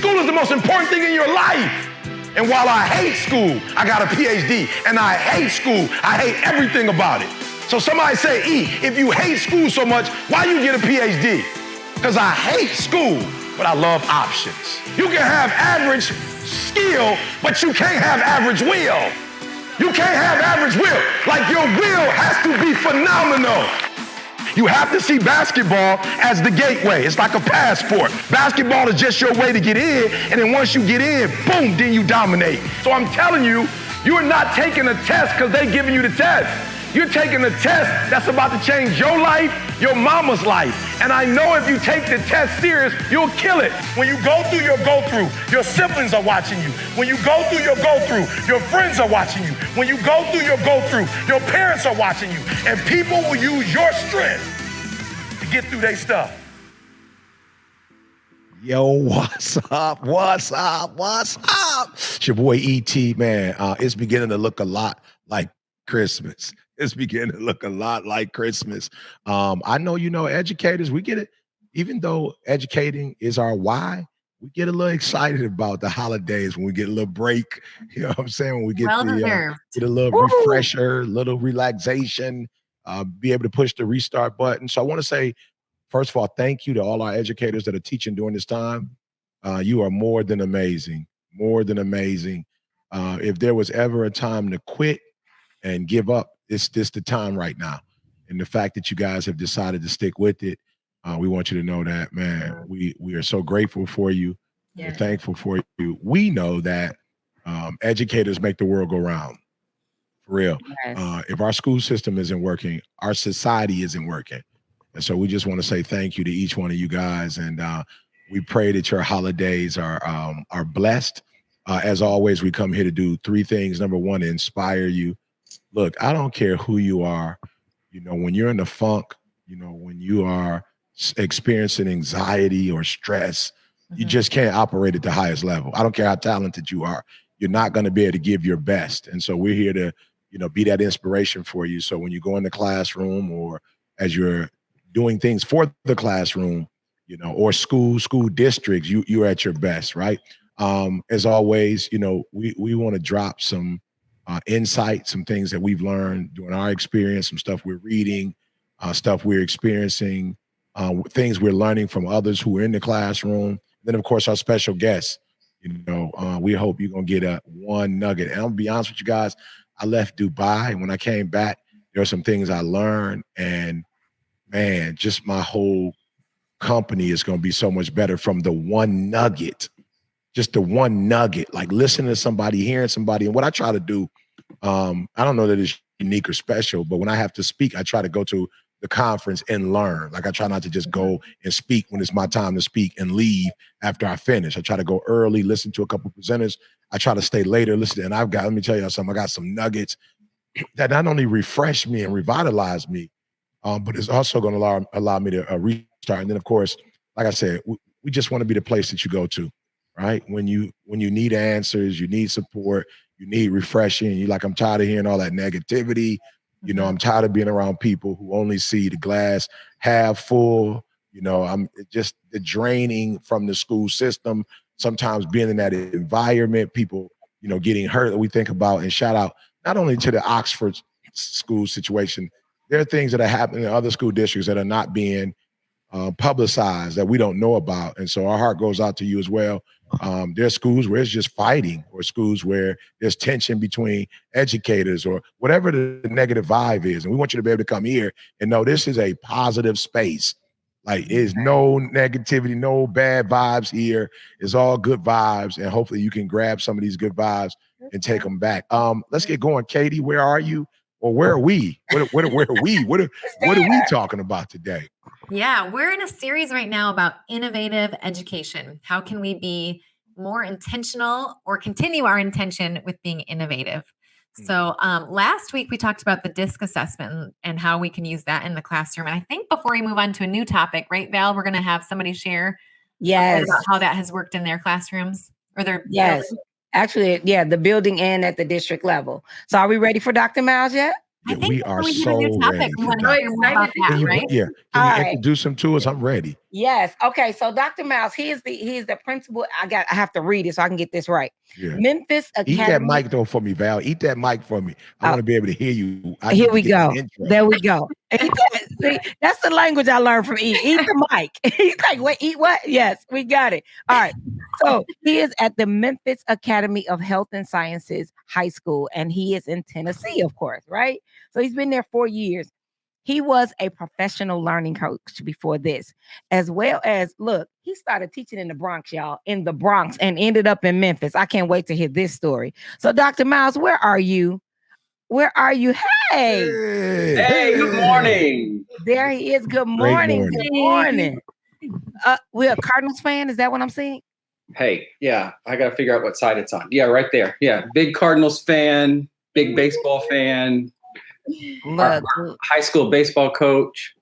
School is the most important thing in your life. And while I hate school, I got a PhD. And I hate school. I hate everything about it. So somebody say, E, if you hate school so much, why you get a PhD? Because I hate school, but I love options. You can have average skill, but you can't have average will. You can't have average will. Like your will has to be phenomenal. You have to see basketball as the gateway. It's like a passport. Basketball is just your way to get in, and then once you get in, boom, then you dominate. So I'm telling you, you're not taking a test because they're giving you the test. You're taking a test that's about to change your life, your mama's life. And I know if you take the test serious, you'll kill it. When you go through your go-through, your siblings are watching you. When you go through your go-through, your friends are watching you. When you go through your go-through, your parents are watching you. And people will use your strength to get through their stuff. Yo, what's up? What's up? What's up? It's your boy E.T., man. It's beginning to look a lot like Christmas. It's beginning to look a lot like Christmas. I know, educators, we get it. Even though educating is our why, we get a little excited about the holidays when we get a little break. You know what I'm saying? When we get, get a little refresher, little relaxation, be able to push the restart button. So I want to say, first of all, thank you to all our educators that are teaching during this time. You are more than amazing, more than amazing. If there was ever a time to quit and give up, it's this the time right now. And the fact that you guys have decided to stick with it, we want you to know that, man, we are so grateful for you. Yeah. We're thankful for you. We know that educators make the world go round, for real. Yes. If our school system isn't working, our society isn't working. And so we just want to say thank you to each one of you guys. And we pray that your holidays are blessed. As always, we come here to do three things. Number one, to inspire you. Look, I don't care who you are. When you're in the funk, when you are experiencing anxiety or stress, you just can't operate at the highest level. I don't care how talented you are. You're not going to be able to give your best. And so we're here to, be that inspiration for you. So when you go in the classroom or as you're doing things for the classroom, or school districts, you're at your best, right? As always, we want to drop some insight, some things that we've learned during our experience, some stuff we're reading, stuff we're experiencing, things we're learning from others who are in the classroom. Then, of course, our special guests. We hope you're going to get one nugget. And I'll be honest with you guys, I left Dubai, and when I came back, there are some things I learned, and man, just my whole company is going to be so much better from the one nugget. Just the one nugget, like listening to somebody, hearing somebody. And what I try to do, I don't know that it's unique or special, but when I have to speak, I try to go to the conference and learn. Like I try not to just go and speak when it's my time to speak and leave after I finish. I try to go early, listen to a couple of presenters. I try to stay later, listen. And let me tell you something, I got some nuggets that not only refresh me and revitalize me, but it's also going to allow me to restart. And then, of course, like I said, we just want to be the place that you go to. Right? When you need answers, you need support, you need refreshing. You're like, I'm tired of hearing all that negativity. I'm tired of being around people who only see the glass half full. I'm just the draining from the school system. Sometimes being in that environment, people, getting hurt that we think about. And shout out not only to the Oxford school situation, there are things that are happening in other school districts that are not being publicized that we don't know about. And so our heart goes out to you as well. There's schools where it's just fighting, or schools where there's tension between educators, or whatever the negative vibe is. And we want you to be able to come here and know this is a positive space. Like there's no negativity, no bad vibes here. It's all good vibes. And hopefully you can grab some of these good vibes and take them back. Let's get going. Katie, where are you? Or where are we? Where are we? What are we talking about today? Yeah, we're in a series right now about innovative education. How can we be more intentional or continue our intention with being innovative? So last week we talked about the DISC assessment and how we can use that in the classroom. And I think before we move on to a new topic, right, Val, we're going to have somebody share about how that has worked in their classrooms or their building. Actually, the building and at the district level. So are we ready for Dr. Miles yet? I Yeah, think we are before we hit a new so topic, ready we for want to that. hear more about Can that, Can you, right? yeah, All can you right. introduce him to us? I'm ready. Yes. Okay. So Dr. Miles, he is the principal. I have to read it so I can get this right. Yeah. Memphis Eat that Academy. mic though for me, Val. Eat that mic for me. I want to be able to hear you. I Here need to we get go. the intro. There we go. See, that's the language I learned from E. Eat the mic. He's like, wait, eat what? Yes, we got it. All right. So he is at the Memphis Academy of Health and Sciences High School, and he is in Tennessee, of course, right? So he's been there 4 years. He was a professional learning coach before this, as well as, look, he started teaching in the Bronx, y'all, in the Bronx, and ended up in Memphis. I can't wait to hear this story. So, Dr. Miles, where are you? Where are you? Hey, Hey, good morning. there he is. Good morning. Good morning. We're a Cardinals fan. Is that what I'm saying? Hey, yeah, I got to figure out what side it's on. Yeah, right there. Yeah, big Cardinals fan, big baseball fan, Look, high school baseball coach.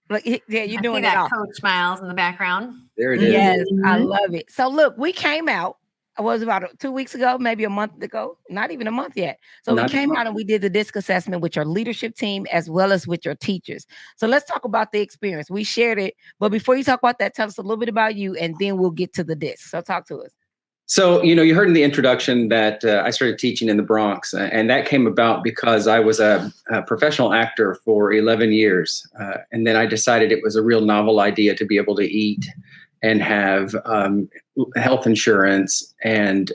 look, yeah, you're I see doing it that all. Coach Miles in the background. There it is. Yes, I Mhm. love it. So look, we came out. It was about 2 weeks ago, maybe a month ago, not even a month yet. So we Not came even. out and we did the disc assessment with your leadership team as well as with your teachers. So let's talk about the experience. We shared it, but before you talk about that, tell us a little bit about you, and then we'll get to the disc. So talk to us. So, you heard in the introduction that I started teaching in the Bronx, and that came about because I was a professional actor for 11 years. And then I decided it was a real novel idea to be able to eat and have health insurance and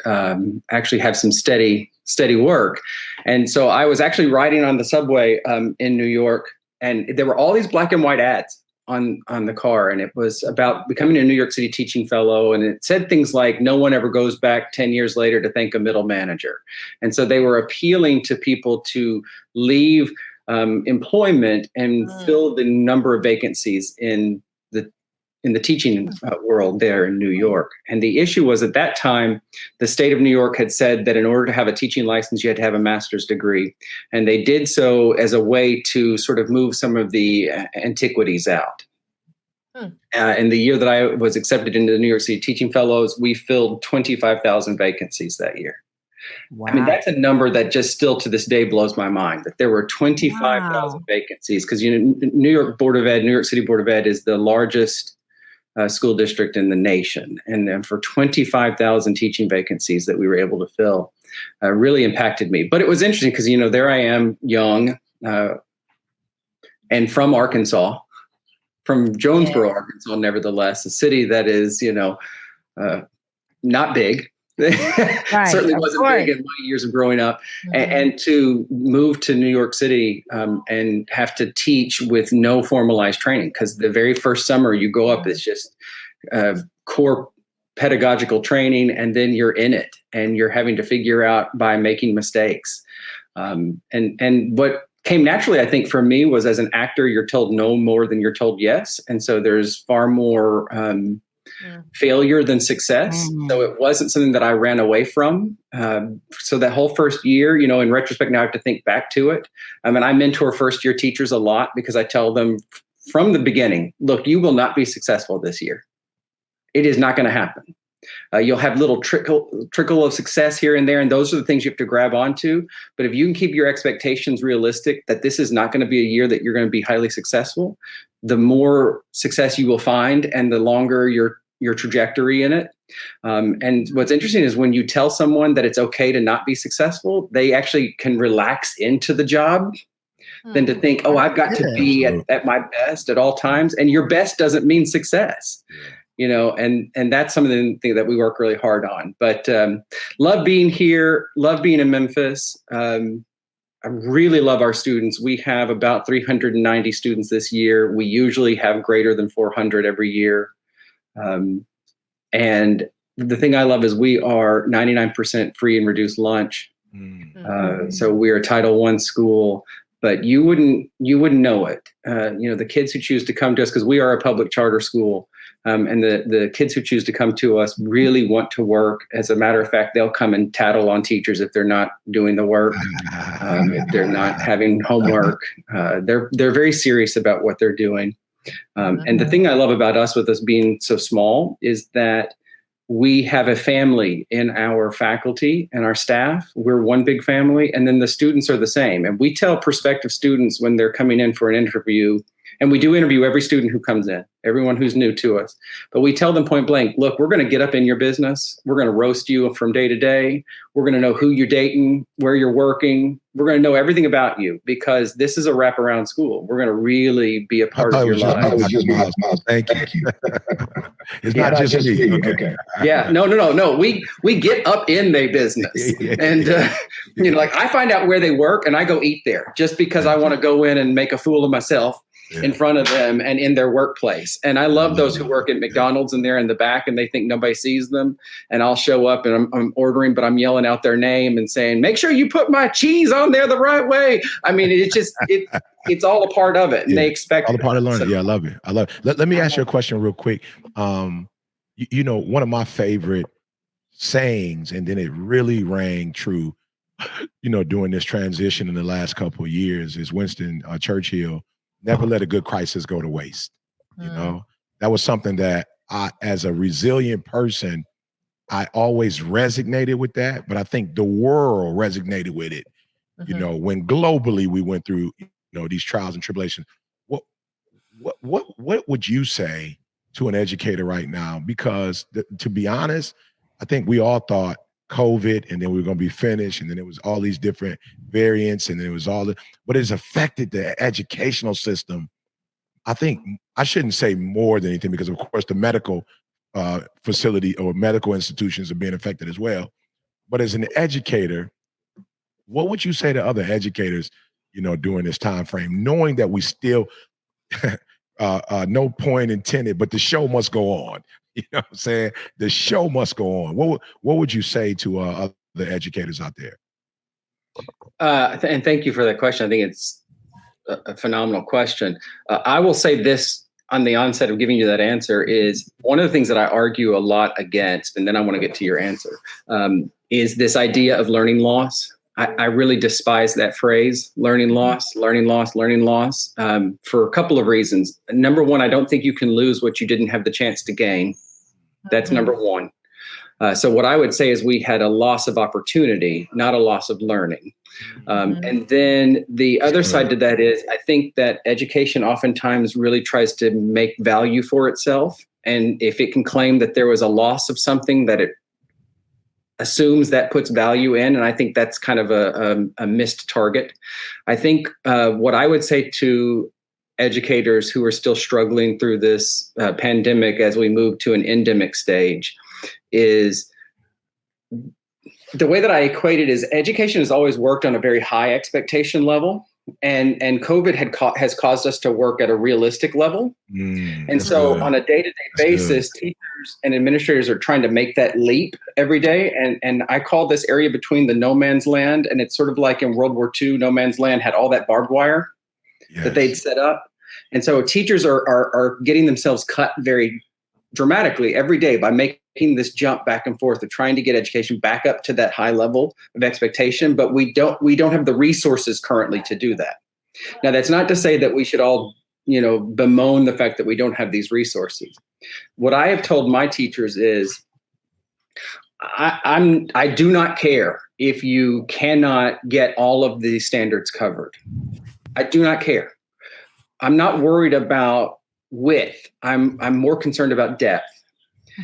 actually have some steady work. And so I was actually riding on the subway in New York, and there were all these black and white ads on the car, and it was about becoming a New York City teaching fellow, and it said things like, no one ever goes back 10 years later to thank a middle manager. And so they were appealing to people to leave employment and fill the number of vacancies in the teaching world there in New York. And the issue was, at that time, the state of New York had said that in order to have a teaching license, you had to have a master's degree. And they did so as a way to sort of move some of the antiquities out. In the year that I was accepted into the New York City Teaching Fellows, we filled 25,000 vacancies that year. Wow. I mean, that's a number that just still to this day blows my mind, that there were 25,000 vacancies, because New York City Board of Ed is the largest school district in the nation. And then for 25,000 teaching vacancies that we were able to fill, really impacted me. But it was interesting because, there I am, young, and from Arkansas, from Jonesboro, Arkansas, nevertheless, a city that is, not big. Certainly wasn't big in my years of growing up. And to move to New York City and have to teach with no formalized training, because the very first summer you go up, it's just core pedagogical training, and then you're in it and you're having to figure out by making mistakes. And what came naturally, I think, for me was, as an actor, you're told no more than you're told yes. And so there's far more failure than success. So it wasn't something that I ran away from. So that whole first year, in retrospect, now I have to think back to it. I mentor first year teachers a lot, because I tell them from the beginning, look, you will not be successful this year. It is not going to happen. You'll have little trickle of success here and there, and those are the things you have to grab onto. But if you can keep your expectations realistic, that this is not going to be a year that you're going to be highly successful, the more success you will find, and the longer your trajectory in it. And what's interesting is, when you tell someone that it's okay to not be successful, they actually can relax into the job than to think, oh, I've got to be at my best at all times. And your best doesn't mean success. And that's some of the things that we work really hard on. But love being here, love being in Memphis. I really love our students. We have about 390 students this year. We usually have greater than 400 every year. And the thing I love is we are 99% free and reduced lunch. So we're a Title I school, but you wouldn't know it. The kids who choose to come to us, because we are a public charter school, and the kids who choose to come to us really want to work. As a matter of fact, they'll come and tattle on teachers if they're not doing the work, if they're not having homework. They're very serious about what they're doing. And the thing I love about us, with us being so small, is that we have a family in our faculty and our staff. We're one big family, and then the students are the same. And we tell prospective students when they're coming in for an interview, and we do interview every student who comes in, everyone who's new to us. But we tell them point blank, look, we're going to get up in your business. We're going to roast you from day to day. We're going to know who you're dating, where you're working. We're going to know everything about you, because this is a wraparound school. We're going to really be a part of your life. Thank you. It's not just me. Okay. Yeah, no. We get up in their business, and like I find out where they work, and I go eat there just because I want to go in and make a fool of myself in front of them and in their workplace. And I love those who work at McDonald's and they're in the back and they think nobody sees them. And I'll show up and I'm ordering, but I'm yelling out their name and saying, make sure you put my cheese on there the right way. I mean, it's all a part of it, and they expect all a part of learning. I love it. Let me ask you a question real quick. One of my favorite sayings, and then it really rang true, during this transition in the last couple of years, is Winston Churchill. Never let a good crisis go to waste. That was something that I, as a resilient person, I always resonated with that, but I think the world resonated with it. When globally we went through, these trials and tribulations. What would you say to an educator right now? Because to be honest, I think we all thought COVID, and then we were going to be finished, and then it was all these different variants, and then it was but it's affected the educational system. I think I shouldn't say more than anything, because of course the medical facility or medical institutions are being affected as well. But as an educator, what would you say to other educators, during this time frame, knowing that we still, no point intended, but the show must go on. You know what I'm saying? The show must go on. What would you say to other educators out there? And thank you for that question. I think it's a phenomenal question. I will say this on the onset of giving you that answer is one of the things that I argue a lot against, and then I want to get to your answer, is this idea of learning loss. I really despise that phrase, learning loss, for a couple of reasons. Number one, I don't think you can lose what you didn't have the chance to gain. That's number one. So what I would say is we had a loss of opportunity, not a loss of learning. And then the other side to that is I think that education oftentimes really tries to make value for itself. And if it can claim that there was a loss of something, that it assumes that puts value in. And I think that's kind of a missed target. I think what I would say to educators who are still struggling through this pandemic as we move to an endemic stage is the way that I equate it is education has always worked on a very high expectation level. And COVID has caused us to work at a realistic level. And so on a day-to-day basis, teachers and administrators are trying to make that leap every day. And I call this area between the no man's land. And it's sort of like in World War II, no man's land had all that barbed wire that they'd set up. And so teachers are getting themselves cut very dramatically every day by making this jump back and forth of trying to get education back up to that high level of expectation, but we don't have the resources currently to do that. Now, that's not to say that we should all, bemoan the fact that we don't have these resources. What I have told my teachers is I do not care if you cannot get all of the standards covered. I do not care. I'm not worried about width. I'm more concerned about depth.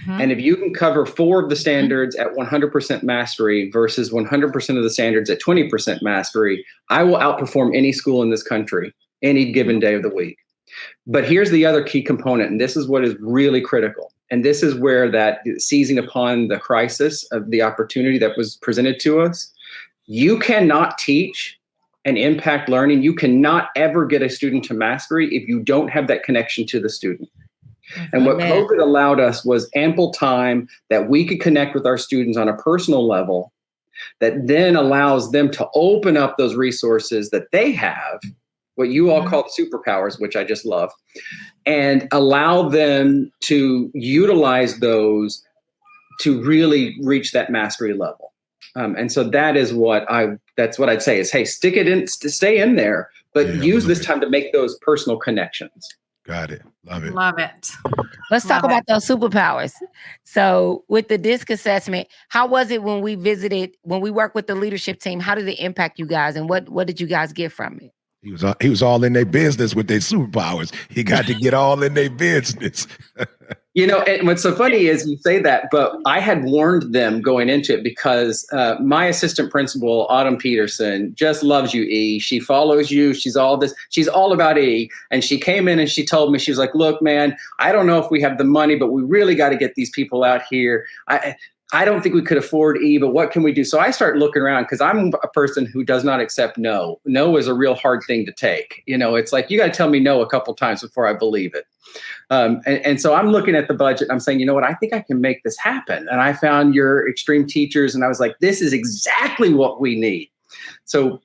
And if you can cover 4 of the standards at 100% mastery versus 100% of the standards at 20% mastery, I will outperform any school in this country any given day of the week. But here's the other key component, and this is what is really critical. And this is where that seizing upon the crisis of the opportunity that was presented to us, you cannot teach and impact learning. You cannot ever get a student to mastery if you don't have that connection to the student. And what COVID allowed us was ample time that we could connect with our students on a personal level that then allows them to open up those resources that they have, what you all call superpowers, which I just love, and allow them to utilize those to really reach that mastery level. And so that is that's what I'd say is, hey, stick it in, stay in there, but use this time to make those personal connections. Got it. Love it. Love it. Let's talk about those superpowers. So with the DISC assessment, how was it when we worked with the leadership team? How did it impact you guys? And what did you guys get from it? He was all in their business with their superpowers. He got to get all in their business. And what's so funny is you say that, but I had warned them going into it because my assistant principal, Autumn Peterson, just loves you, E. She follows you. She's all about E. And she came in and she told me, she was like, look, man, I don't know if we have the money, but we really got to get these people out here. I don't think we could afford E, but what can we do? So I start looking around because I'm a person who does not accept no. No is a real hard thing to take. It's like, you got to tell me no a couple times before I believe it. And so I'm looking at the budget and I'm saying, you know what, I think I can make this happen. And I found your extreme teachers and I was like, this is exactly what we need. So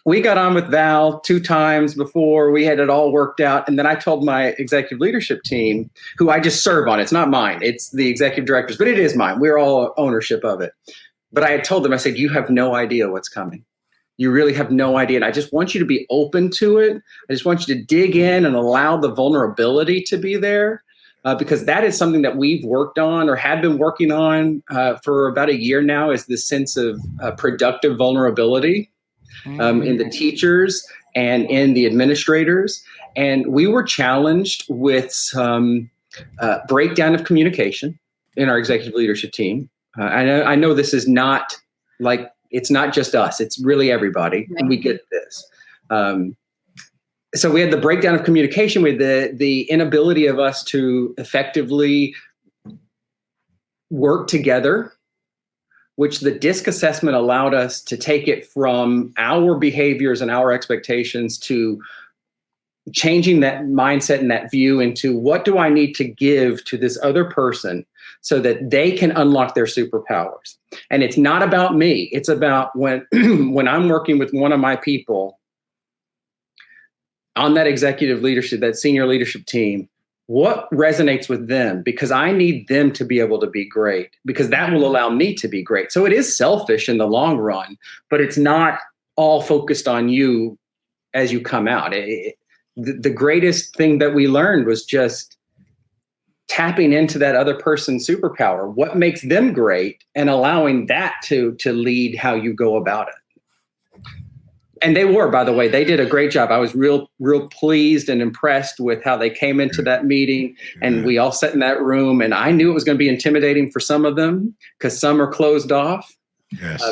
we got on with Val 2 times before we had it all worked out. And then I told my executive leadership team, who I just serve on, it's not mine, it's the executive directors, but it is mine. We're all ownership of it. But I had told them, I said, you have no idea what's coming. You really have no idea. And I just want you to be open to it. I just want you to dig in and allow the vulnerability to be there. Because that is something that we've worked on or had been working on for about a year now, is this sense of productive vulnerability. In the teachers and in the administrators. And we were challenged with some breakdown of communication in our executive leadership team. I know this is not like, it's not just us, it's really everybody, and we get this. So we had the breakdown of communication with the inability of us to effectively work together, which the DISC assessment allowed us to take it from our behaviors and our expectations to changing that mindset and that view into what do I need to give to this other person so that they can unlock their superpowers. And it's not about me. It's about when I'm working with one of my people on that executive leadership, that senior leadership team, what resonates with them, because I need them to be able to be great, because that will allow me to be great. So it is selfish in the long run, but it's not all focused on you as you come out. The greatest thing that we learned was just tapping into that other person's superpower, what makes them great, and allowing that to lead how you go about it. And they were, by the way, they did a great job. I was real pleased and impressed with how they came into that meeting, and we all sat in that room, and I knew it was going to be intimidating for some of them because some are closed off. Yes.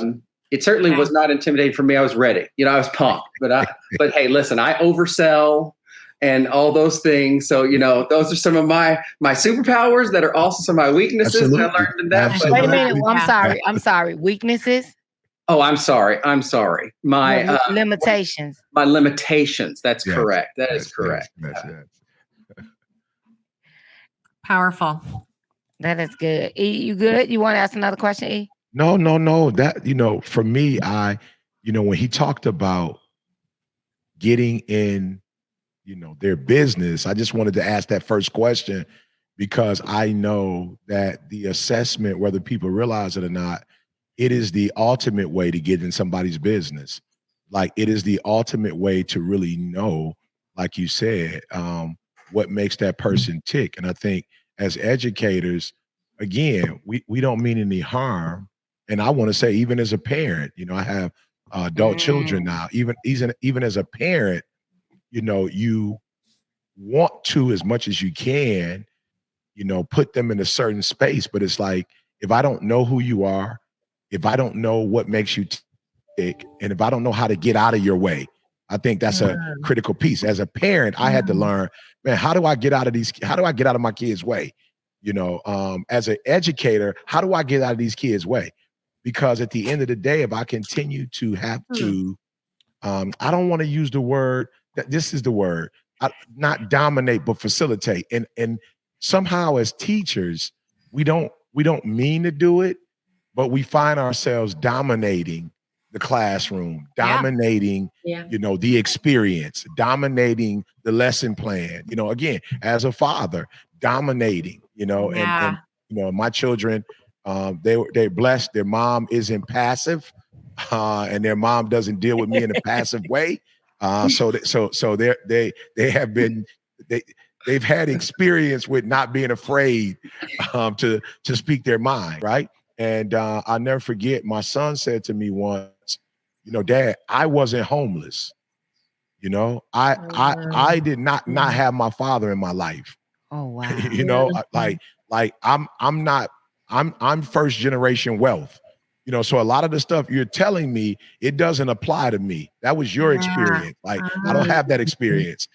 It certainly was not intimidating for me. I was ready. I was pumped, but hey, listen, I oversell and all those things. So, those are some of my superpowers that are also some of my weaknesses. Absolutely. That I learned in that. Wait a minute. I'm sorry. Weaknesses? Oh, I'm sorry. My limitations. My limitations. That's correct. That is correct. Yes. Powerful. That is good. E, you good? You want to ask another question, E? No. That, for me, when he talked about getting in, their business, I just wanted to ask that first question because I know that the assessment, whether people realize it or not, it is the ultimate way to get in somebody's business. Like, it is the ultimate way to really know, like you said, what makes that person tick. And I think as educators, again, we don't mean any harm. And I want to say, even as a parent, I have adult children now, even as a parent, you want to, as much as you can, put them in a certain space. But it's like, if I don't know who you are, if I don't know what makes you tick, and if I don't know how to get out of your way, I think that's a critical piece. As a parent, I had to learn, man, how do I get out of my kids' way? As an educator, how do I get out of these kids' way? Because at the end of the day, if I continue to have to, I don't want to use the word, this is the word, not dominate, but facilitate. And somehow as teachers, we don't mean to do it, but we find ourselves dominating the classroom, dominating, the experience, dominating the lesson plan, again, as a father, dominating, and my children, they're blessed. Their mom isn't passive, and their mom doesn't deal with me in a passive way. So they have been, They've had experience with not being afraid to speak their mind, right? And I'll never forget, my son said to me once, Dad, I wasn't homeless. I did not have my father in my life. Oh wow. I'm first generation wealth. So a lot of the stuff you're telling me, it doesn't apply to me. That was your experience. Like I don't have that experience.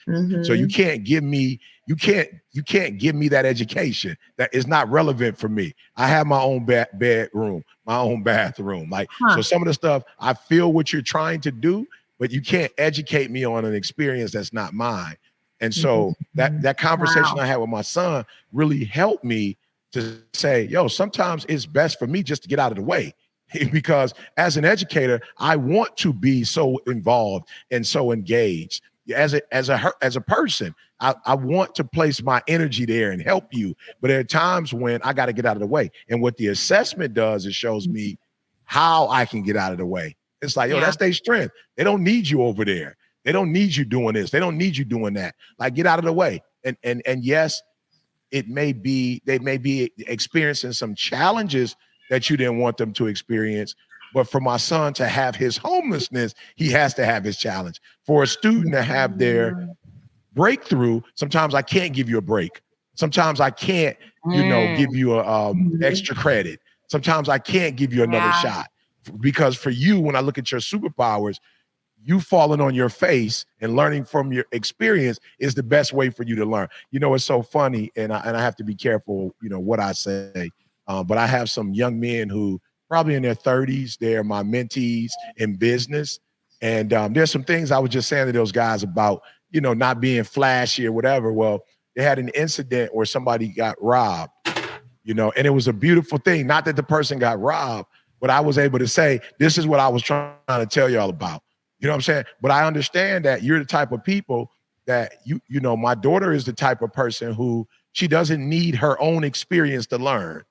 So you can't give me that education. That is not relevant for me. I have my own bedroom, my own bathroom. So some of the stuff, I feel what you're trying to do, but you can't educate me on an experience that's not mine. And so that conversation I had with my son really helped me to say, yo, sometimes it's best for me just to get out of the way. Because as an educator, I want to be so involved and so engaged. As a person, I want to place my energy there and help you. But there are times when I got to get out of the way. And what the assessment does, it shows me how I can get out of the way. It's like, yo, that's their strength. They don't need you over there. They don't need you doing this. They don't need you doing that. Like, get out of the way. And yes, they may be experiencing some challenges that you didn't want them to experience. But for my son to have his homelessness, he has to have his challenge. For a student to have their breakthrough, sometimes I can't give you a break. Sometimes I can't, give you a extra credit. Sometimes I can't give you another shot. Because for you, when I look at your superpowers, you falling on your face and learning from your experience is the best way for you to learn. It's so funny, and I have to be careful, what I say. But I have some young men who probably in their 30s, they're my mentees in business. And there's some things I was just saying to those guys about, not being flashy or whatever. Well, they had an incident where somebody got robbed, and it was a beautiful thing. Not that the person got robbed, but I was able to say, this is what I was trying to tell y'all about. You know what I'm saying? But I understand that you're the type of people that my daughter is the type of person who she doesn't need her own experience to learn.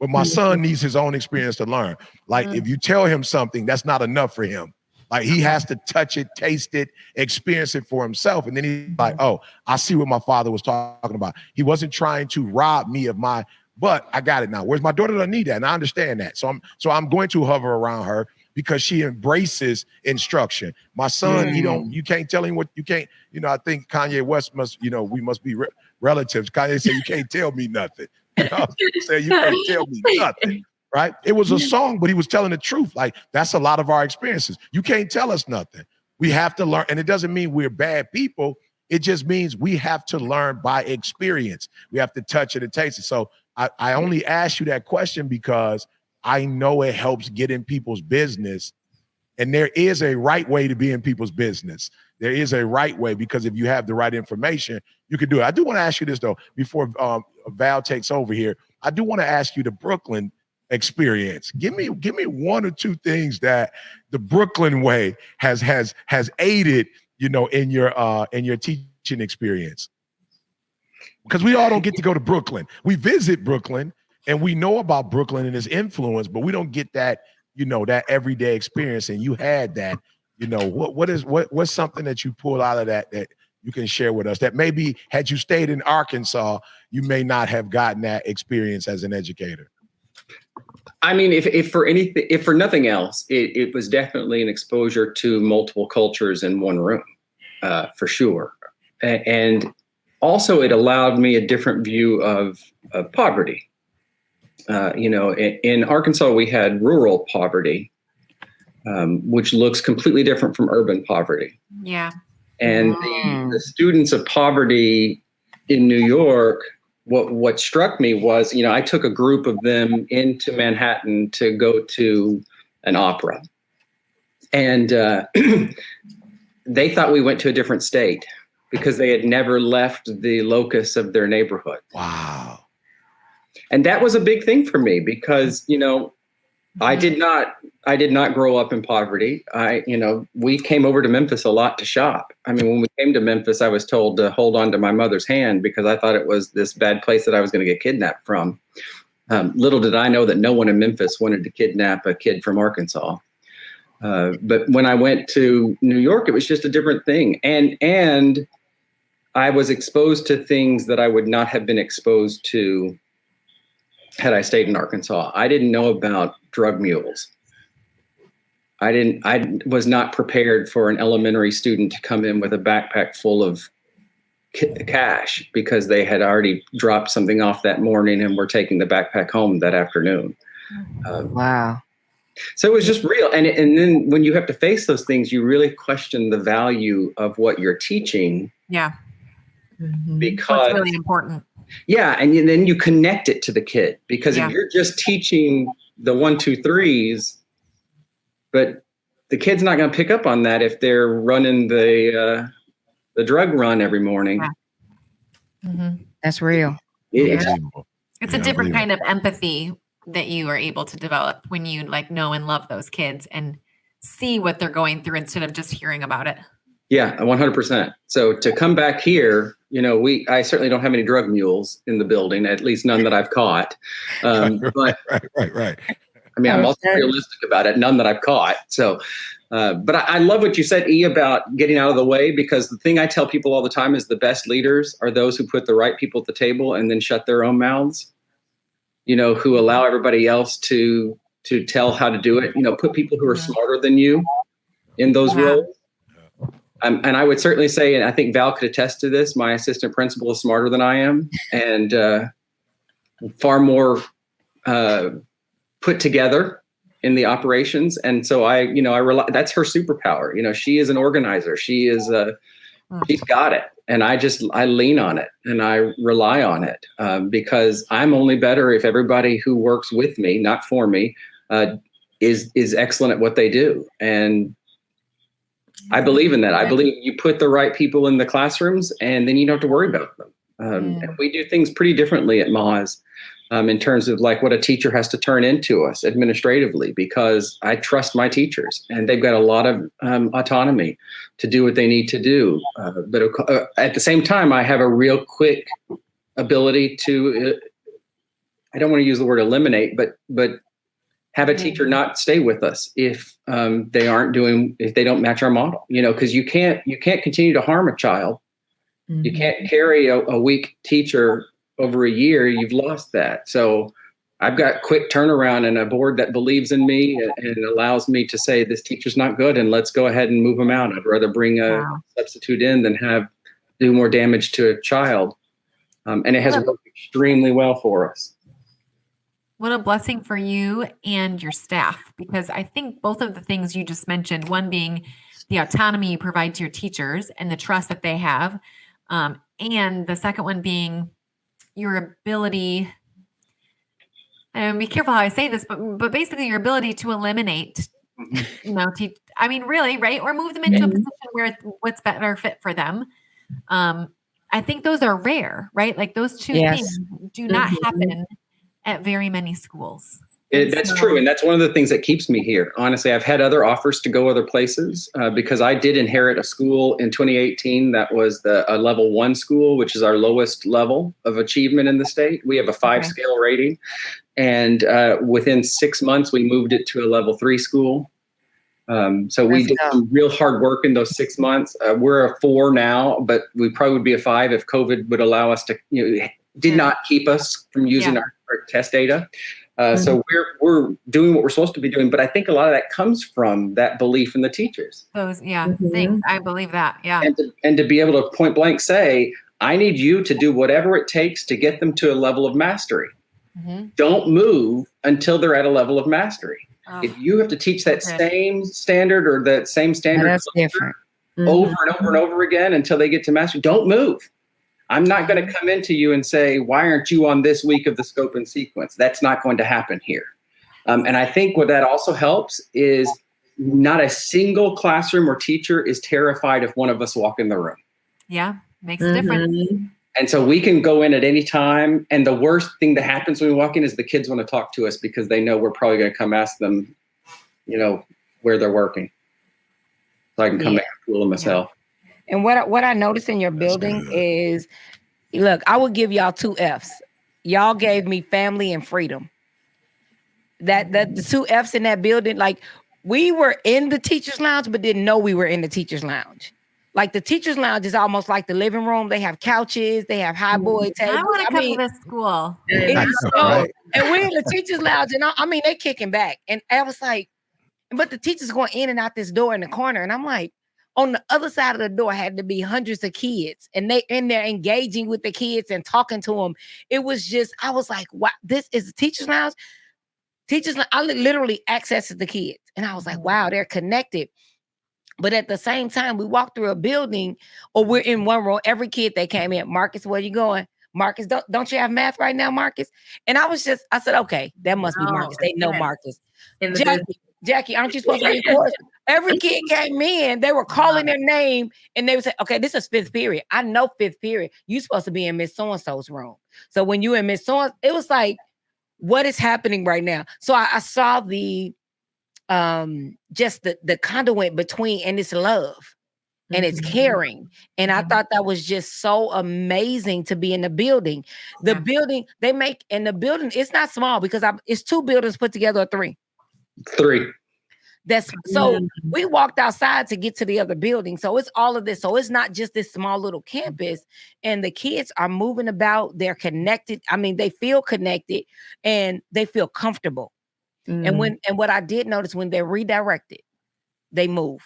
But my son needs his own experience to learn. Like if you tell him something, that's not enough for him. Like he has to touch it, taste it, experience it for himself. And then he's like, oh, I see what my father was talking about. He wasn't trying to rob me of my, but I got it now. Whereas my daughter doesn't need that. And I understand that. So I'm going to hover around her because she embraces instruction. My son, you can't tell him what you can't, I think Kanye West must, we must be relatives. Kanye said, you can't tell me nothing. You can't tell me nothing, right? It was a song, but he was telling the truth. Like, that's a lot of our experiences. You can't tell us nothing. We have to learn. And it doesn't mean we're bad people. It just means we have to learn by experience. We have to touch it and taste it. So I only asked you that question because I know it helps get in people's business. And there is a right way to be in people's business. There is a right way, because if you have the right information, you can do it. I do want to ask you this, though, before Val takes over here. I do want to ask you the Brooklyn experience. Give me one or two things that the Brooklyn way has aided, in your teaching experience. Because we all don't get to go to Brooklyn. We visit Brooklyn and we know about Brooklyn and its influence, but we don't get that, that everyday experience. And you had that. What's something that you pulled out of that you can share with us that maybe had you stayed in Arkansas, you may not have gotten that experience as an educator? I mean, if for nothing else, it was definitely an exposure to multiple cultures in one room, for sure. And also it allowed me a different view of poverty. In Arkansas, we had rural poverty, which looks completely different from urban poverty. Yeah. And the students of poverty in New York, what struck me was, I took a group of them into Manhattan to go to an opera. And they thought we went to a different state because they had never left the locus of their neighborhood. Wow. And that was a big thing for me because, I did not grow up in poverty. We came over to Memphis a lot to shop. I mean, when we came to Memphis, I was told to hold on to my mother's hand because I thought it was this bad place that I was going to get kidnapped from. Little did I know that no one in Memphis wanted to kidnap a kid from Arkansas. But when I went to New York, it was just a different thing. And I was exposed to things that I would not have been exposed to had I stayed in Arkansas. I didn't know about drug mules. I was not prepared for an elementary student to come in with a backpack full of cash because they had already dropped something off that morning and were taking the backpack home that afternoon. Wow. So it was just real. And then when you have to face those things, you really question the value of what you're teaching. Yeah. Because it's really important. Yeah. And then you connect it to the kid, because if you're just teaching the 1, 2, 3s, but the kid's not going to pick up on that if they're running the drug run every morning. Yeah. That's real. It's a different kind of empathy that you are able to develop when you like know and love those kids and see what they're going through instead of just hearing about it. Yeah, 100%. So to come back here, I certainly don't have any drug mules in the building, at least none that I've caught. But Right. I mean, I'm also realistic about it. None that I've caught. So, but I love what you said, E, about getting out of the way, because the thing I tell people all the time is the best leaders are those who put the right people at the table and then shut their own mouths, who allow everybody else to tell how to do it, put people who are smarter than you in those roles. And I would certainly say, and I think Val could attest to this, my assistant principal is smarter than I am and far more put together in the operations. And so I rely, that's her superpower. She is an organizer. She is she's got it. And I lean on it and I rely on it because I'm only better if everybody who works with me, not for me, is excellent at what they do. And I believe in that. I believe you put the right people in the classrooms and then you don't have to worry about them. And we do things pretty differently at Moz. In terms of like what a teacher has to turn into us administratively, because I trust my teachers and they've got a lot of autonomy to do what they need to do. But at the same time, I have a real quick ability to, I don't want to use the word eliminate, but have a teacher not stay with us if if they don't match our model, because you can't continue to harm a child. You can't carry a weak teacher over a year. You've lost that. So I've got quick turnaround and a board that believes in me and allows me to say this teacher's not good and let's go ahead and move them out. I'd rather bring a substitute in than do more damage to a child. And it has worked extremely well for us. What a blessing for you and your staff, because I think both of the things you just mentioned, one being the autonomy you provide to your teachers and the trust that they have, and the second one being your ability, and be careful how I say this, but basically your ability to eliminate, really, right? Or move them into a position where what's better fit for them. I think those are rare, right? Like those two things do not happen at very many schools. That's true. And that's one of the things that keeps me here. Honestly, I've had other offers to go other places because I did inherit a school in 2018 that was a level 1 school, which is our lowest level of achievement in the state. We have a 5-scale rating. And within 6 months, we moved it to a level 3 school. So we did some real hard work in those 6 months. We're a 4 now, but we probably would be a 5 if COVID would allow us to, did not keep us from using our test data. So we're doing what we're supposed to be doing, but I think a lot of that comes from that belief in the teachers. Those, things. I believe that. Yeah. And to be able to point blank say, I need you to do whatever it takes to get them to a level of mastery. Don't move until they're at a level of mastery. If you have to teach that same standard or that same standard that's different. Over and over and over again until they get to mastery, don't move. I'm not going to come into you and say, why aren't you on this week of the scope and sequence? That's not going to happen here. And I think what that also helps is not a single classroom or teacher is terrified if one of us walk in the room. Yeah, makes a difference. And so we can go in at any time. And the worst thing that happens when we walk in is the kids want to talk to us because they know we're probably going to come ask them, where they're working. So I can come back and fool them myself. And what I noticed in your building is, look, I will give y'all 2 Fs. Y'all gave me family and freedom. That the 2 Fs in that building, like we were in the teacher's lounge, but didn't know we were in the teacher's lounge. Like the teachers' lounge is almost like the living room. They have couches, they have high boy tables. I want to come to this school. Right. And we're in the teachers' lounge, and I mean, they kicking back. And I was like, but the teachers going in and out this door in the corner. And I'm like, on the other side of the door had to be hundreds of kids, and they in there engaging with the kids and talking to them. It was just, I was like, wow, this is the teachers' lounge. I literally accessed the kids, and I was like, wow, they're connected. But at the same time, we walked through a building, or we're in one row. Every kid that came in, Marcus, where you going? Marcus, don't you have math right now, Marcus? And I said, okay, that must be Marcus. They know Marcus. Jackie, aren't you supposed to be in course? Every kid came in, they were calling their name, and they would say, okay, this is 5th period. I know 5th period. You're supposed to be in Miss So-and-so's room. So when you in Miss So-and-so, it was like, what is happening right now? So I saw the just the conduit between, and it's love and it's caring. And I thought that was just so amazing to be in the building. The building they make, and the building, it's not small because it's 2 buildings put together, or 3. 3. That's so we walked outside to get to the other building. So it's all of this. So it's not just this small little campus, and the kids are moving about. They're connected. I mean, they feel connected and they feel comfortable. And what I did notice, when they're redirected, they move.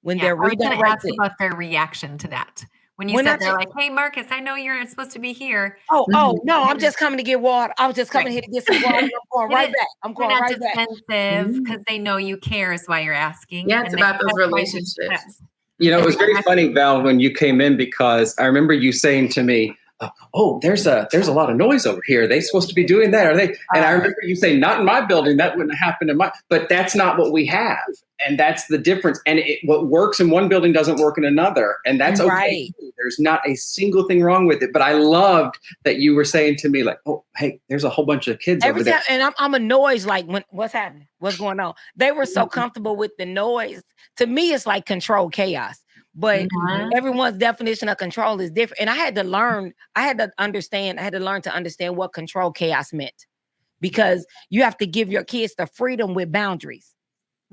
When they're redirected, I was ask about their reaction to that. When you said they're like, "Hey, Marcus, I know you're supposed to be here." Oh no, I'm just coming to get water. I was just coming here to get some water. I'm going right back. I'm going right back. Defensive because they know you care is why you're asking. Yeah, it's about those relationships. You know, it was very funny, Val, when you came in, because I remember you saying to me, oh, there's a lot of noise over here. Are they supposed to be doing that? Are they? And I remember you saying, not in my building. That wouldn't happen in my. But that's not what we have, and that's the difference. And what works in one building doesn't work in another, and that's okay. Right. There's not a single thing wrong with it. But I loved that you were saying to me, like, oh, hey, there's a whole bunch of kids over there. And I'm a noise. Like, what's happening? What's going on? They were so comfortable with the noise. To me, it's like controlled chaos. But everyone's definition of control is different. And I had to learn to understand what control chaos meant, because you have to give your kids the freedom with boundaries,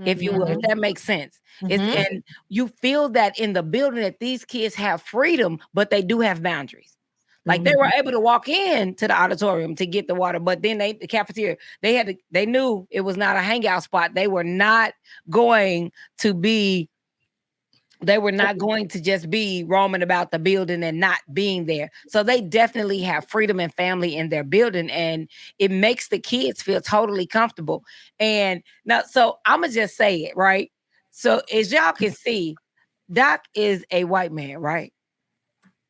if you will, if that makes sense. And you feel that in the building that these kids have freedom, but they do have boundaries. Like they were able to walk in to the auditorium to get the water, but then the cafeteria, they knew it was not a hangout spot. They were not going to just be roaming about the building and not being there. So they definitely have freedom and family in their building, and it makes the kids feel totally comfortable. And now, so I'm going to just say it, right? So as y'all can see, Doc is a white man, right?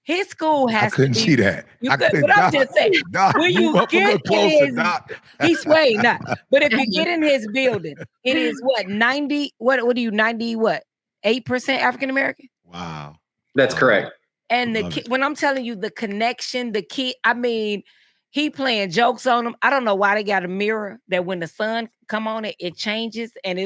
His school has I couldn't see that. But I'm just saying, when you get in his, he's way not. But if you get in his building, it is what, 90, what do you, 90, what? 8% African American. Wow, that's correct. And when I'm telling you the connection, the kid, I mean, he playing jokes on them. I don't know why they got a mirror that when the sun come on it changes, and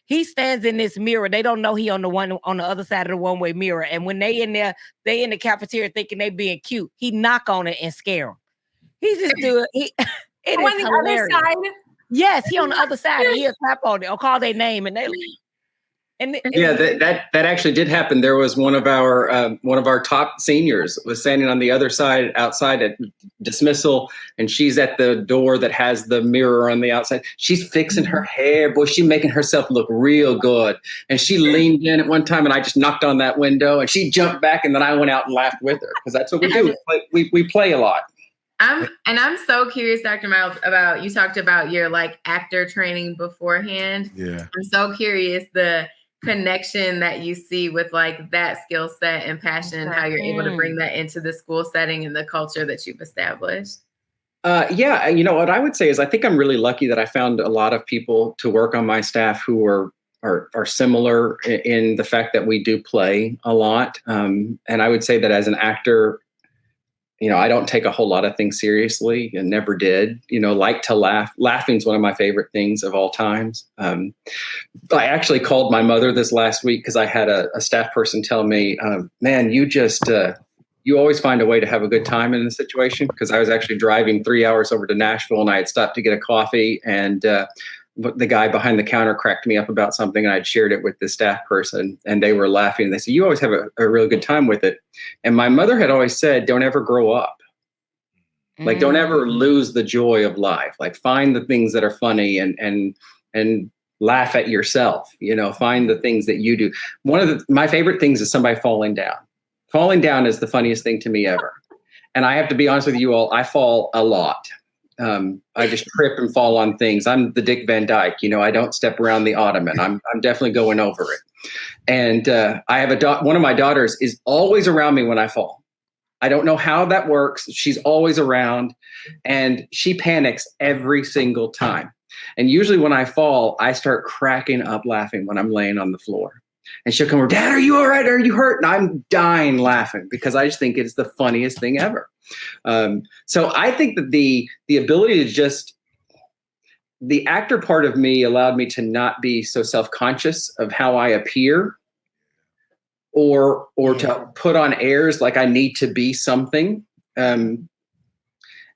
he stands in this mirror. They don't know he on the other side of the one-way mirror. And when they in the cafeteria thinking they being cute, he knock on it and scare them. He just do it. It is on the other side. Yes, he on the other side. And he'll clap on it or call their name and they leave. And that actually did happen. There was one of our top seniors was standing on the other side outside at dismissal, and she's at the door that has the mirror on the outside. She's fixing her hair, boy. She's making herself look real good. And she leaned in at one time, and I just knocked on that window, and she jumped back, and then I went out and laughed with her, because that's what we do. We play a lot. I'm so curious, Dr. Miles, about, you talked about your like actor training beforehand. Yeah. I'm so curious the connection that you see with like that skill set and passion, and how you're able to bring that into the school setting and the culture that you've established. Yeah, you know what I would say is I think I'm really lucky that I found a lot of people to work on my staff who are similar in the fact that we do play a lot. And I would say that as an actor, you know, I don't take a whole lot of things seriously, and never did. You know, like to laugh. Laughing is one of my favorite things of all times. I actually called my mother this last week because I had a staff person tell me, man, you always find a way to have a good time in a situation. Because I was actually driving 3 hours over to Nashville, and I had stopped to get a coffee, and the guy behind the counter cracked me up about something, and I'd shared it with the staff person, and they were laughing. They said, "You always have a really good time with it." And my mother had always said, "Don't ever grow up. Like, don't ever lose the joy of life. Like, find the things that are funny and laugh at yourself. Find the things that you do." One of my favorite things is somebody falling down. Falling down is the funniest thing to me ever. And I have to be honest with you all, I fall a lot. I just trip and fall on things. I'm the Dick Van Dyke. I don't step around the ottoman. I'm definitely going over it. And I have one of my daughters is always around me when I fall. I don't know how that works. She's always around, and she panics every single time. And usually when I fall, I start cracking up laughing when I'm laying on the floor. And she'll come over, "Dad, are you all right? Are you hurt?" And I'm dying laughing because I just think it's the funniest thing ever. So I think that the ability to the actor part of me allowed me to not be so self-conscious of how I appear or to put on airs like I need to be something.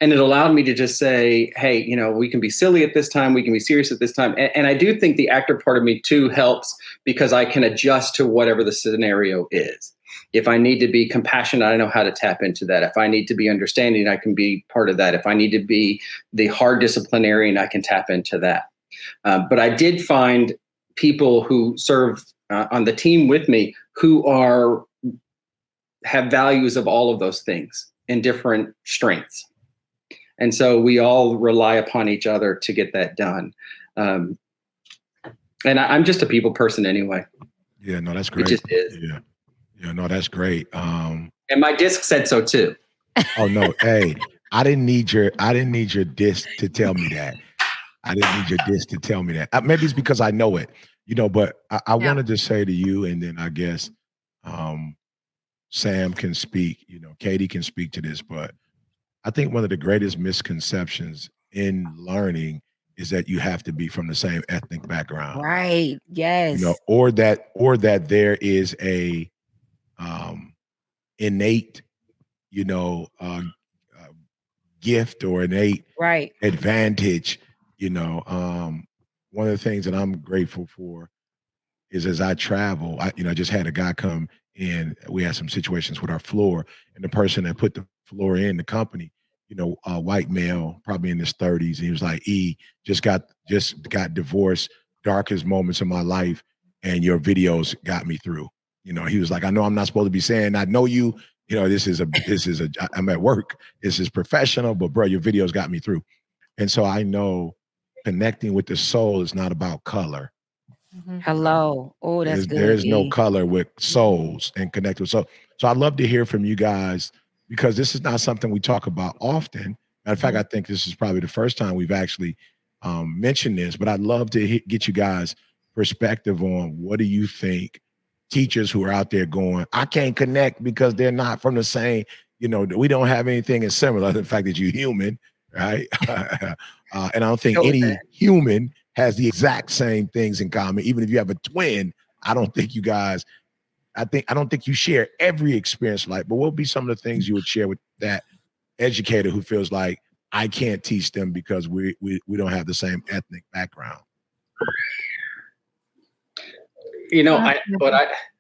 And it allowed me to just say, "Hey, we can be silly at this time. We can be serious at this time." And I do think the actor part of me too helps because I can adjust to whatever the scenario is. If I need to be compassionate, I know how to tap into that. If I need to be understanding, I can be part of that. If I need to be the hard disciplinarian, I can tap into that. But I did find people who serve on the team with me who have values of all of those things in different strengths. And so we all rely upon each other to get that done. And I'm just a people person anyway. Yeah, no, that's great. It just is. Yeah, no, that's great. And my disc said so too. Oh no, hey, I didn't need your disc to tell me that. I didn't need your disc to tell me that. Maybe it's because I know it, but I wanted to say to you, and then I guess Sam can speak, Katie can speak to this, but I think one of the greatest misconceptions in learning is that you have to be from the same ethnic background. Right. Yes. Or that there is a innate, gift or innate advantage. One of the things that I'm grateful for is as I travel, I just had a guy come in. We had some situations with our floor, and the person that put the floor in the company, a white male, probably in his 30s. And he was like, just got divorced, darkest moments of my life, and your videos got me through. He was like, "I know I'm not supposed to be saying I know you. I'm at work. This is professional, but bro, your videos got me through." And so I know connecting with the soul is not about color. Mm-hmm. Hello. Oh, that's good. There's no color with souls and connect with soul. So I'd love to hear from you guys, because this is not something we talk about often. Matter of fact, I think this is probably the first time we've actually mentioned this, but I'd love to get you guys' perspective on what do you think teachers who are out there going, "I can't connect because they're not from the same, we don't have anything in similar." The fact that you're human, right? And I don't think any human has the exact same things in common. Even if you have a twin, I don't think you guys, I don't think you share every experience like, but what would be some of the things you would share with that educator who feels like, "I can't teach them because we don't have the same ethnic background"?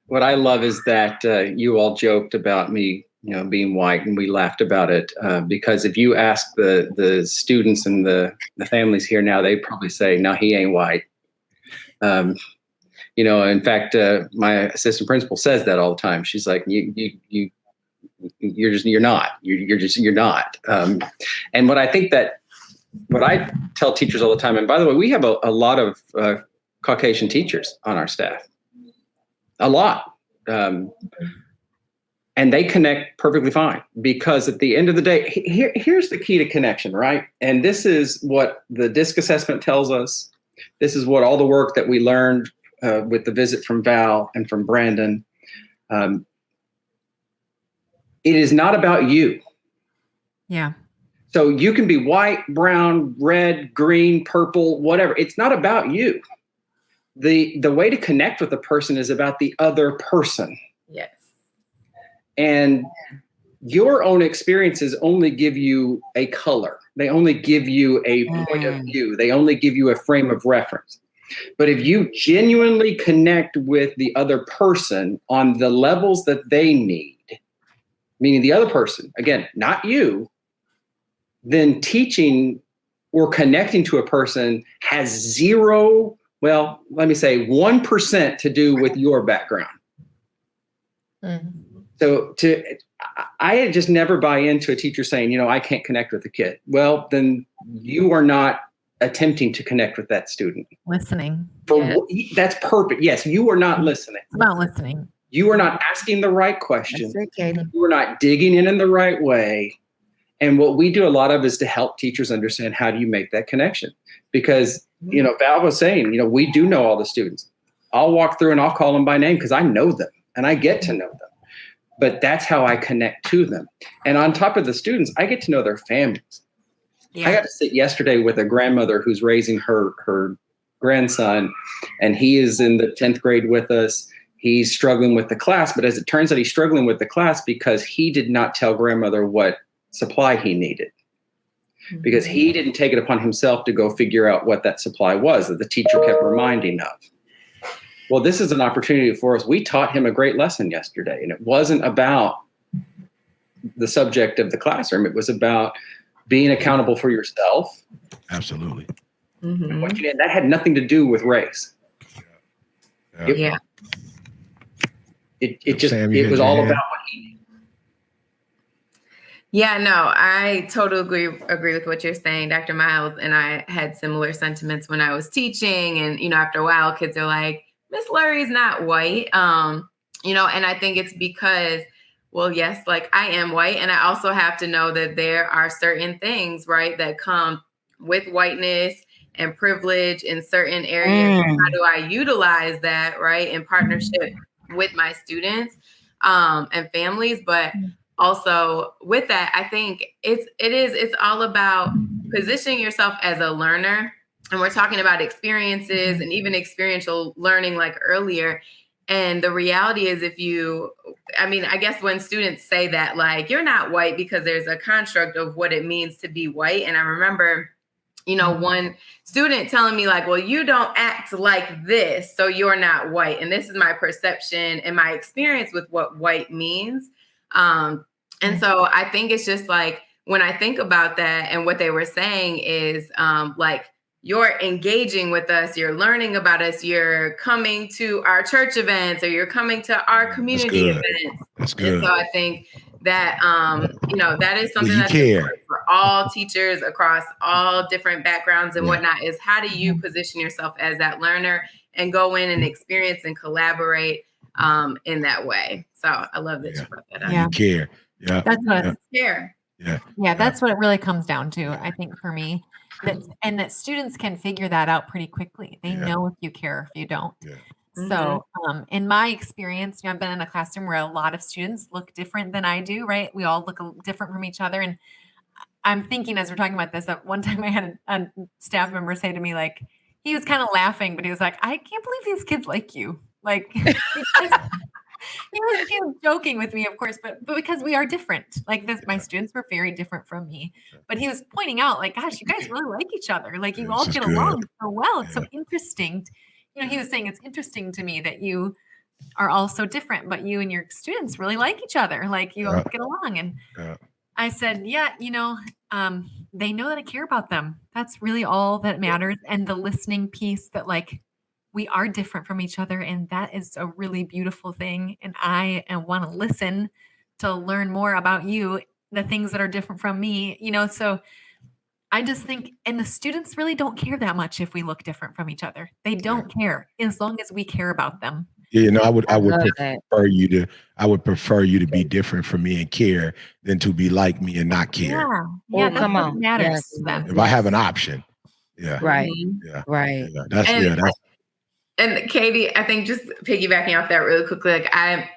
What I love is that you all joked about me, being white, and we laughed about it because if you ask the students and the families here now, they probably say, "No, he ain't white." In fact, my assistant principal says that all the time. She's like, "You're not." And what I tell teachers all the time, and by the way, we have a lot of Caucasian teachers on our staff. A lot. And they connect perfectly fine, because at the end of the day, here's the key to connection, right? And this is what the DISC assessment tells us. This is what all the work that we learned with the visit from Val and from Brandon. It is not about you. Yeah. So you can be white, brown, red, green, purple, whatever. It's not about you. The way to connect with a person is about the other person. Yes. And your own experiences only give you a color. They only give you a point of view. They only give you a frame of reference. But if you genuinely connect with the other person on the levels that they need, meaning the other person, again, not you, then teaching or connecting to a person has zero, well, let me say 1% to do with your background. So I just never buy into a teacher saying, I can't connect with the kid. Well, then you are not attempting to connect with that student. Listening. That's perfect. Yes, you are not listening. It's about listening. You are not asking the right question. That's it, Katie. You are not digging in the right way. And what we do a lot of is to help teachers understand, how do you make that connection? Because, Val was saying, we do know all the students. I'll walk through and I'll call them by name because I know them and I get to know them. But that's how I connect to them. And on top of the students, I get to know their families. Yeah. I got to sit yesterday with a grandmother who's raising her grandson, and he is in the 10th grade with us. He's struggling with the class, but as it turns out, he's struggling with the class because he did not tell grandmother what supply he needed, because he didn't take it upon himself to go figure out what that supply was that the teacher kept reminding of. Well, this is an opportunity for us. We taught him a great lesson yesterday, and it wasn't about the subject of the classroom. It was about being accountable for yourself. Absolutely. And what you did, that had nothing to do with race. Yeah. It was all about what he needed. Yeah, no, I totally agree with what you're saying, Dr. Miles. And I had similar sentiments when I was teaching. And, after a while, kids are like, Miss Lurie's not white. And I think it's because, well, yes, like I am white. And I also have to know that there are certain things, right, that come with whiteness and privilege in certain areas. How do I utilize that, right, in partnership with my students and families? But also with that, I think it's all about positioning yourself as a learner. And we're talking about experiences and even experiential learning like earlier. And the reality is I guess when students say that, like, you're not white, because there's a construct of what it means to be white. And I remember, one student telling me like, well, you don't act like this, so you're not white. And this is my perception and my experience with what white means. And so I think it's just like, when I think about that, and what they were saying is like, you're engaging with us, you're learning about us, you're coming to our church events, or you're coming to our community events. That's good. And so I think that, that is something that's care important for all teachers across all different backgrounds and whatnot, is how do you position yourself as that learner and go in and experience and collaborate in that way. So I love that you brought that up. You care. Yeah. That's what care. Yeah, that's what it really comes down to, I think, for me. That students can figure that out pretty quickly. They know if you care, if you don't. So in my experience, I've been in a classroom where a lot of students look different than I do, right? We all look different from each other. And I'm thinking, as we're talking about this, that one time I had a staff member say to me, like, he was kind of laughing, but he was like, I can't believe these kids like you. Like, he was joking with me, of course, but because we are different. Like this, my students were very different from me. But he was pointing out, like, gosh, you guys really like each other. Like, you all get along so well. It's so interesting. He was saying, it's interesting to me that you are all so different, but you and your students really like each other. Like, you all get along. And I said, they know that I care about them. That's really all that matters. And the listening piece, that like, we are different from each other, and that is a really beautiful thing. And I want to listen to learn more about you, the things that are different from me, so I just think, and the students really don't care that much if we look different from each other. They don't care, as long as we care about them. I would prefer you to be different from me and care than to be like me and not care. Yeah, that's what matters to them. If I have an option. Right. And Katie, I think, just piggybacking off that really quickly, like I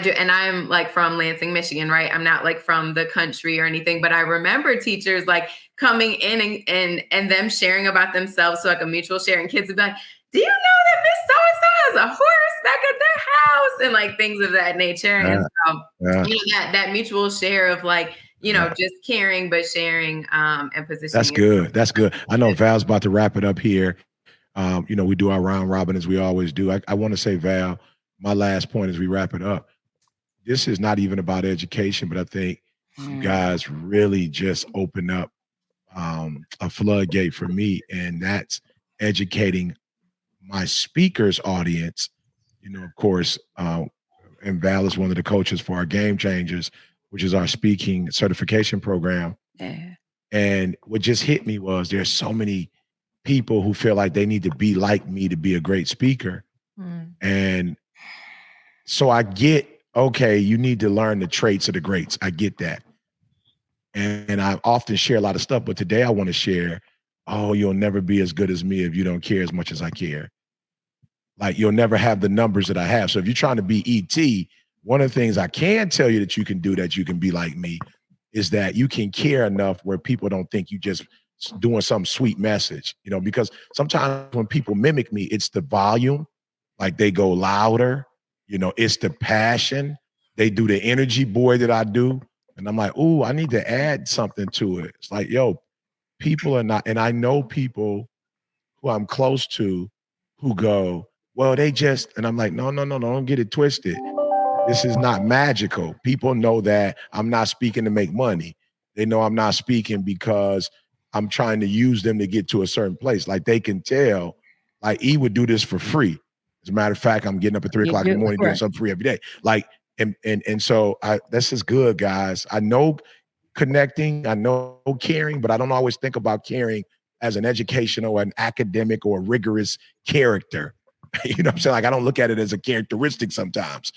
do, and I'm like from Lansing, Michigan, right? I'm not like from the country or anything, but I remember teachers like coming in and them sharing about themselves. So like a mutual sharing, kids would be like, do you know that Miss So-and-so has a horse back at their house? And like things of that nature. And so, you know, that mutual share of like, you know, just caring, but sharing and positioning. That's good. That's good. I know Val's about to wrap it up here. You know, we do our round robin as we always do. I want to say, Val, my last point as we wrap it up, this is not even about education, but I think you guys really just open up a floodgate for me, and that's educating my speakers audience. You know, of course, and Val is one of the coaches for our Game Changers, which is our speaking certification program. Yeah. And what just hit me was there's so many people who feel like they need to be like me to be a great speaker. And so I get, okay, you need to learn the traits of the greats. I get that. And I often share a lot of stuff, but today I want to share, oh, you'll never be as good as me if you don't care as much as I care. Like you'll never have the numbers that I have. So if you're trying to be ET, one of the things I can tell you that you can do that you can be like me is that you can care enough where people don't think you just doing some sweet message, you know, because sometimes when people mimic me, it's the volume, like they go louder, you know, it's the passion. They do the energy boy that I do. And I'm like, ooh, I need to add something to it. It's like, yo, people are not, and I know people who I'm close to who go, well, they just, and I'm like, no, don't get it twisted. This is not magical. People know that I'm not speaking to make money. They know I'm not speaking because I'm trying to use them to get to a certain place. Like they can tell, like E would do this for free. As a matter of fact, I'm getting up at 3 o'clock in the morning doing something free every day. Like, and so this is good, guys. I know connecting, I know caring, but I don't always think about caring as an educational or an academic or a rigorous character. You know what I'm saying? Like I don't look at it as a characteristic sometimes,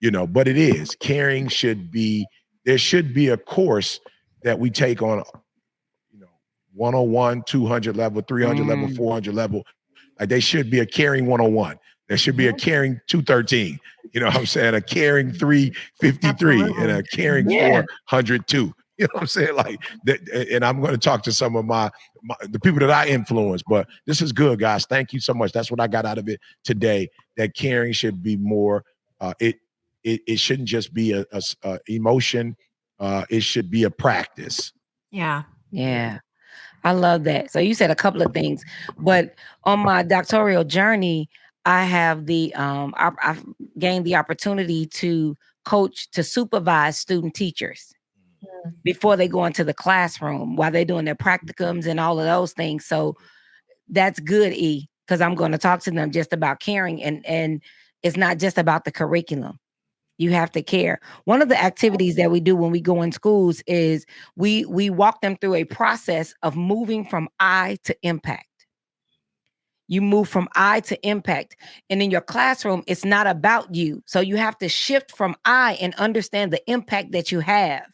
you know, but it is. Caring should be, there should be a course that we take on, you know, 101, 200 level, 300 level, 400 level. Like they should be a caring 101. There should be a caring 213. You know what I'm saying? A caring 353 and a caring 402. You know what I'm saying? Like that, and I'm going to talk to some of the people that I influence, but this is good, guys. Thank you so much. That's what I got out of it today. That caring should be more. It shouldn't just be a emotion. It should be a practice. Yeah. I love that. So you said a couple of things, but on my doctoral journey, I have I've gained the opportunity to coach, to supervise student teachers before they go into the classroom while they're doing their practicums and all of those things. So that's good, E, because I'm going to talk to them just about caring, and it's not just about the curriculum. You have to care. One of the activities that we do when we go in schools is we walk them through a process of moving from I to impact. You move from I to impact. And in your classroom, it's not about you. So you have to shift from I and understand the impact that you have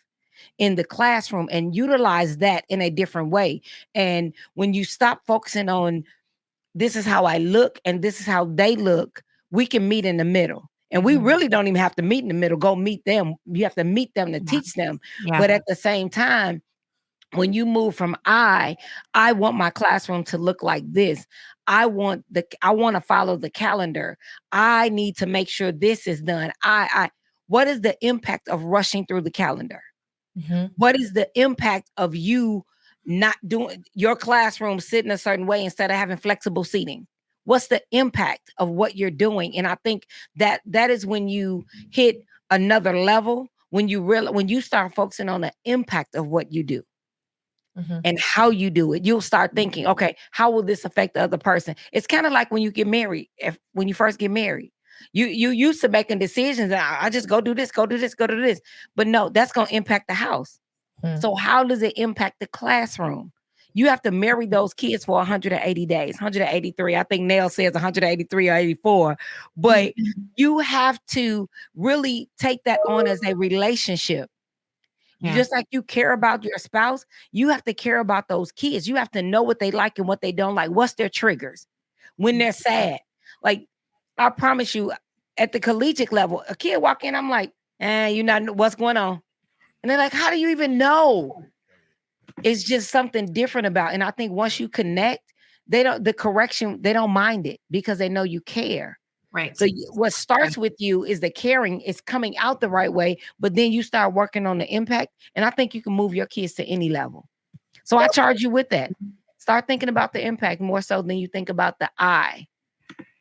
in the classroom and utilize that in a different way. And when you stop focusing on this is how I look and this is how they look, we can meet in the middle. And we really don't even have to meet in the middle. Go meet them. You have to meet them to teach them. But at the same time, when you move from I want my classroom to look like this. I want to follow the calendar. I need to make sure this is done. What is the impact of rushing through the calendar? What is the impact of you not doing your classroom sitting a certain way instead of having flexible seating? What's the impact of what you're doing? And I think that is when you hit another level, when you start focusing on the impact of what you do. And how you do it. You'll start thinking, okay, how will this affect the other person? It's kind of like when you get married. When you first get married, you used to making decisions. I just go do this, go do this, go do this. But no, that's going to impact the house. So how does it impact the classroom? You have to marry those kids for 180 days, 183. I think Nell says 183 or 84. But you have to really take that on as a relationship. Just like you care about your spouse, you have to care about those kids. You have to know what they like and what they don't like. What's their triggers when they're sad? Like, I promise you, at the collegiate level, a kid walk in, I'm like, you not what's going on? And they're like, how do you even know? It's just something different about it. And I think once you connect, the correction, they don't mind it because they know you care. Right. So what starts with you is the caring is coming out the right way, but then you start working on the impact. And I think you can move your kids to any level. So I charge you with that. Start thinking about the impact more so than you think about the I.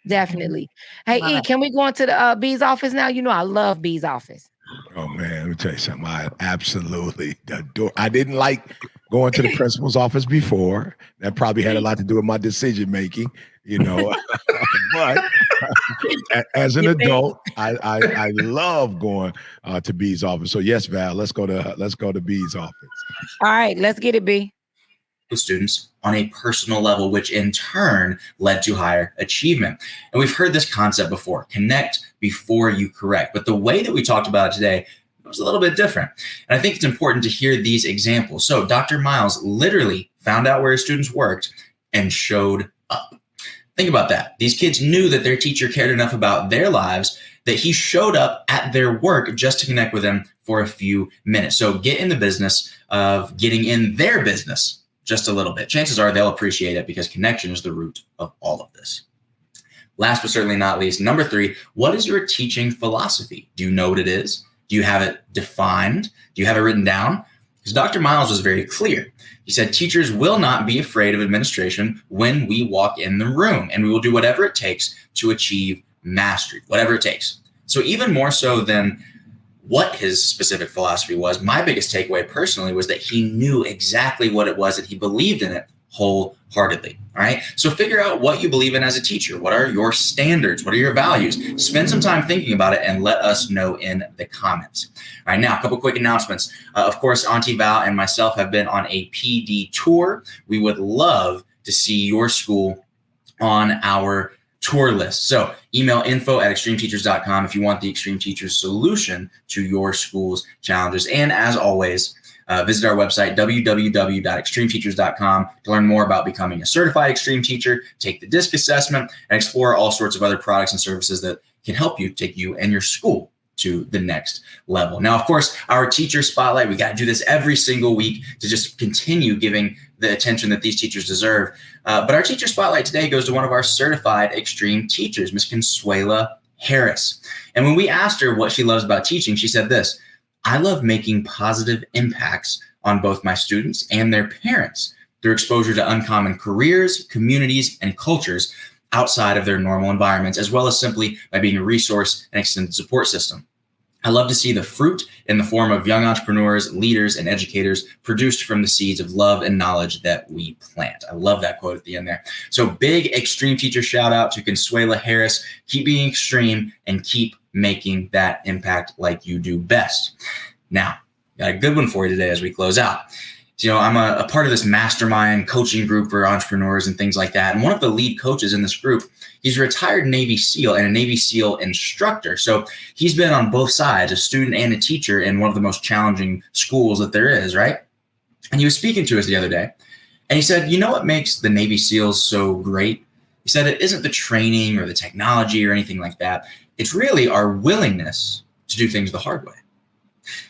Definitely. Hey, E, can we go into the B's office now? You know, I love B's office. Oh man, let me tell you something. I absolutely adore. I didn't like going to the principal's office before. That probably had a lot to do with my decision making, you know. But as an adult, I love going to B's office. So yes, Val, let's go to B's office. All right, let's get it, B. Students on a personal level, which in turn led to higher achievement. And we've heard this concept before, connect before you correct. But the way that we talked about it today was a little bit different. And I think it's important to hear these examples. So Dr. Miles literally found out where his students worked and showed up. Think about that. These kids knew that their teacher cared enough about their lives that he showed up at their work just to connect with them for a few minutes. So get in the business of getting in their business just a little bit. Chances are they'll appreciate it because connection is the root of all of this. Last but certainly not least, number 3, what is your teaching philosophy? Do you know what it is? Do you have it defined? Do you have it written down? Because Dr. Miles was very clear. He said, teachers will not be afraid of administration when we walk in the room, and we will do whatever it takes to achieve mastery, whatever it takes. So even more so than what his specific philosophy was, my biggest takeaway personally was that he knew exactly what it was, that he believed in it wholeheartedly. All right. So figure out what you believe in as a teacher. What are your standards? What are your values? Spend some time thinking about it and let us know in the comments. All right. Now, a couple quick announcements. Of course, Auntie Val and myself have been on a PD tour. We would love to see your school on our tour list. So email info@extremeteachers.com if you want the Extreme Teachers solution to your school's challenges. And as always, visit our website, www.extremeteachers.com, to learn more about becoming a certified extreme teacher, take the DISC assessment, and explore all sorts of other products and services that can help you take you and your school to the next level. Now, of course, our teacher spotlight, we got to do this every single week to just continue giving the attention that these teachers deserve. But our teacher spotlight today goes to one of our certified extreme teachers, Ms. Consuela Harris. And when we asked her what she loves about teaching, she said this: I love making positive impacts on both my students and their parents through exposure to uncommon careers, communities, and cultures outside of their normal environments, as well as simply by being a resource and extended support system. I love to see the fruit in the form of young entrepreneurs, leaders, and educators produced from the seeds of love and knowledge that we plant. I love that quote at the end there. So big extreme teacher shout out to Consuela Harris. Keep being extreme and keep making that impact like you do best. Now, got a good one for you today as we close out. So, you know, I'm a part of this mastermind coaching group for entrepreneurs and things like that. And one of the lead coaches in this group, he's a retired Navy SEAL and a Navy SEAL instructor. So he's been on both sides, a student and a teacher in one of the most challenging schools that there is, right? And he was speaking to us the other day, and he said, you know what makes the Navy SEALs so great? He said it isn't the training or the technology or anything like that. It's really our willingness to do things the hard way.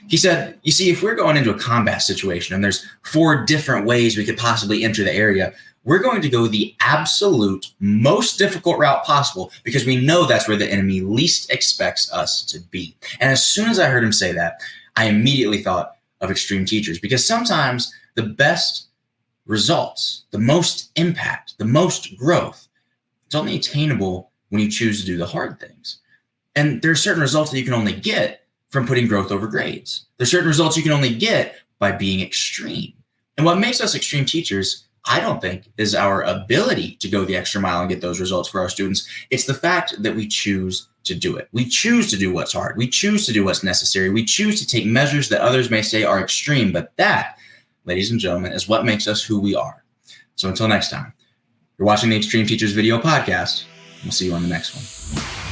He said, you see, if we're going into a combat situation and there's 4 different ways we could possibly enter the area, we're going to go the absolute most difficult route possible because we know that's where the enemy least expects us to be. And as soon as I heard him say that, I immediately thought of extreme teachers, because sometimes the best results, the most impact, the most growth, it's only attainable when you choose to do the hard things. And there are certain results that you can only get from putting growth over grades. There's certain results you can only get by being extreme. And what makes us extreme teachers, I don't think, is our ability to go the extra mile and get those results for our students. It's the fact that we choose to do it. We choose to do what's hard. We choose to do what's necessary. We choose to take measures that others may say are extreme. But that, ladies and gentlemen, is what makes us who we are. So until next time, you're watching the Extreme Teachers Video Podcast. We'll see you on the next one.